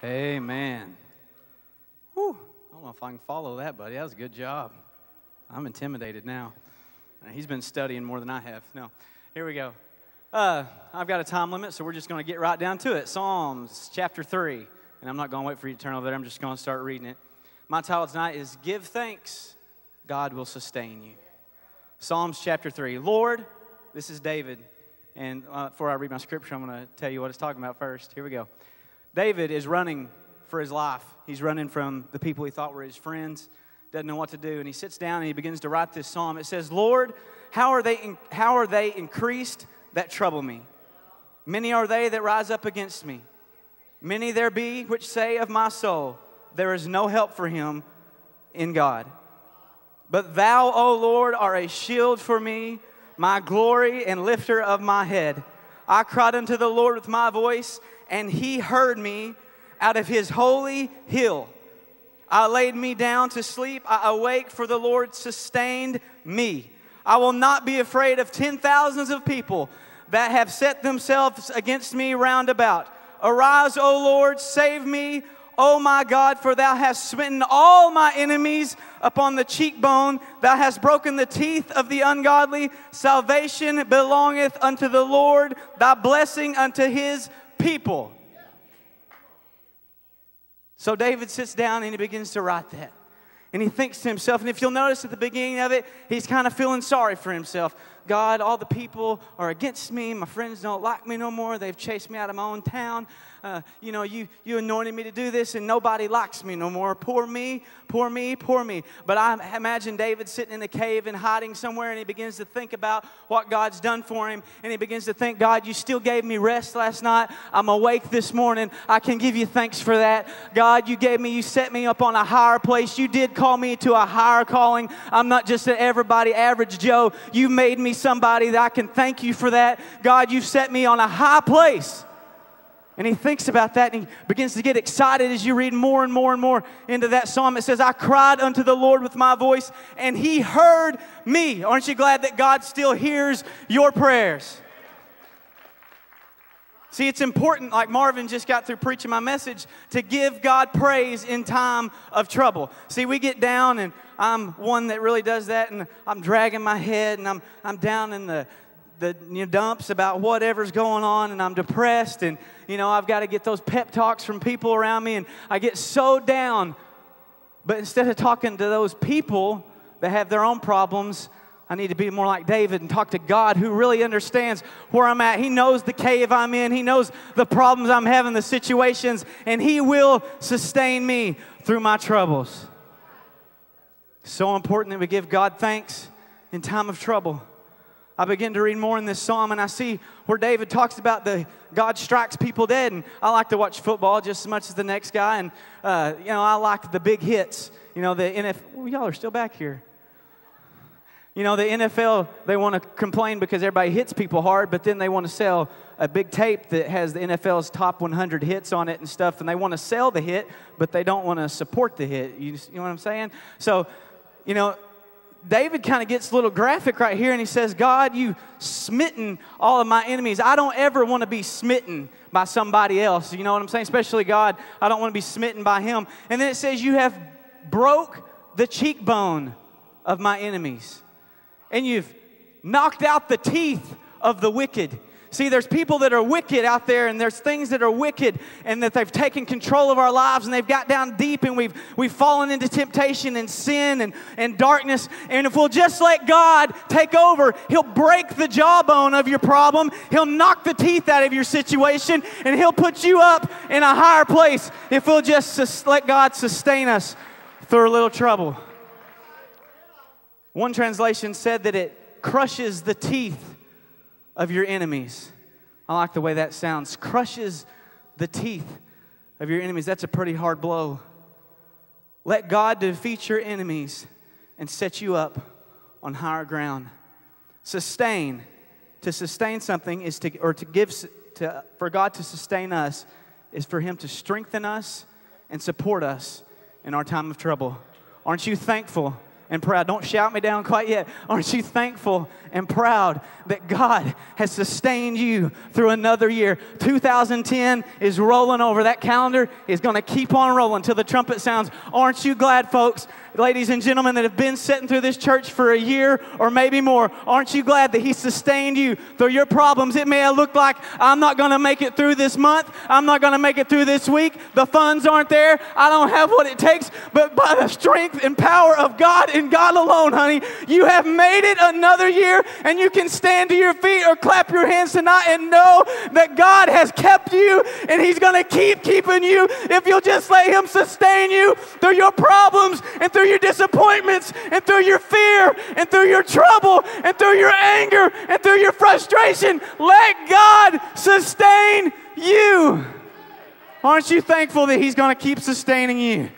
Amen. Whew. I don't know if I can follow that, buddy. That was a good job. I'm intimidated now. He's been studying more than I have. No, here we go. I've got a time limit, so we're just going to get right down to it. Psalms chapter 3. And I'm not going to wait for you to turn over there. I'm just going to start reading it. My title tonight is Give Thanks, God Will Sustain You. Psalms chapter 3. Lord, this is David. And before I read my scripture, I'm going to tell you what it's talking about first. Here we go. David is running for his life. He's running from the people he thought were his friends. Doesn't know what to do. And he sits down and he begins to write this psalm. It says, Lord, how are they increased that trouble me? Many are they that rise up against me. Many there be which say of my soul, there is no help for him in God. But thou, O Lord, are a shield for me, my glory and lifter of my head. I cried unto the Lord with my voice, and he heard me out of his holy hill. I laid me down to sleep. I awake, for the Lord sustained me. I will not be afraid of 10,000s of people that have set themselves against me round about. Arise, O Lord, save me, O my God, for thou hast smitten all my enemies upon the cheekbone. Thou hast broken the teeth of the ungodly. Salvation belongeth unto the Lord, thy blessing unto his people. So David sits down and he begins to write that. And he thinks to himself, and if you'll notice at the beginning of it, he's kind of feeling sorry for himself. God, all the people are against me. My friends don't like me no more. They've chased me out of my own town. You anointed me to do this, and nobody likes me no more. Poor me, poor me, poor me. But I imagine David sitting in a cave and hiding somewhere, and he begins to think about what God's done for him. And he begins to think, God, you still gave me rest last night. I'm awake this morning. I can give you thanks for that. God, you set me up on a higher place. You did call me to a higher calling. I'm not just an everybody average Joe. You made me somebody that I can thank you for that. God, you've set me on a high place. And he thinks about that and he begins to get excited as you read more and more and more into that psalm. It says, I cried unto the Lord with my voice, and he heard me. Aren't you glad that God still hears your prayers? See, it's important, like Marvin just got through preaching my message, to give God praise in time of trouble. See, we get down, and I'm one that really does that, and I'm dragging my head, and I'm down in the dumps about whatever's going on, and I'm depressed, and I've got to get those pep talks from people around me, and I get so down. But instead of talking to those people that have their own problems, I need to be more like David and talk to God, who really understands where I'm at. He knows the cave I'm in. He knows the problems I'm having, the situations, and he will sustain me through my troubles. So important that we give God thanks in time of trouble. I begin to read more in this psalm, and I see where David talks about God strikes people dead. And I like to watch football just as much as the next guy. And, I like the big hits. The NFL, y'all are still back here. The NFL, they want to complain because everybody hits people hard, but then they want to sell a big tape that has the NFL's top 100 hits on it and stuff, and they want to sell the hit, but they don't want to support the hit. You know what I'm saying? So, David kind of gets a little graphic right here, and he says, God, you smitten all of my enemies. I don't ever want to be smitten by somebody else. You know what I'm saying? Especially God, I don't want to be smitten by him. And then it says, you have broke the cheekbone of my enemies, and you've knocked out the teeth of the wicked. See, there's people that are wicked out there, and there's things that are wicked, and that they've taken control of our lives, and they've got down deep, and we've fallen into temptation and sin and darkness. And if we'll just let God take over, he'll break the jawbone of your problem. He'll knock the teeth out of your situation, and he'll put you up in a higher place if we'll just let God sustain us through a little trouble. One translation said that it crushes the teeth of your enemies. I like the way that sounds. Crushes the teeth of your enemies. That's a pretty hard blow. Let God defeat your enemies and set you up on higher ground. Sustain. To sustain something is for God to sustain us is for him to strengthen us and support us in our time of trouble. Aren't you thankful and proud? Don't shout me down quite yet. Aren't you thankful and proud that God has sustained you through another year? 2010 is rolling over. That calendar is going to keep on rolling until the trumpet sounds. Aren't you glad, folks, ladies and gentlemen, that have been sitting through this church for a year or maybe more? Aren't you glad that He sustained you through your problems? It may have looked like, I'm not going to make it through this month. I'm not going to make it through this week. The funds aren't there. I don't have what it takes. But by the strength and power of God and God alone, honey, you have made it another year, and you can stand to your feet or clap your hands tonight and know that God has kept you, and He's going to keep keeping you if you'll just let Him sustain you through your problems and through your disappointments and through your fear and through your trouble and through your anger and through your frustration. Let God sustain you. Aren't you thankful that He's going to keep sustaining you?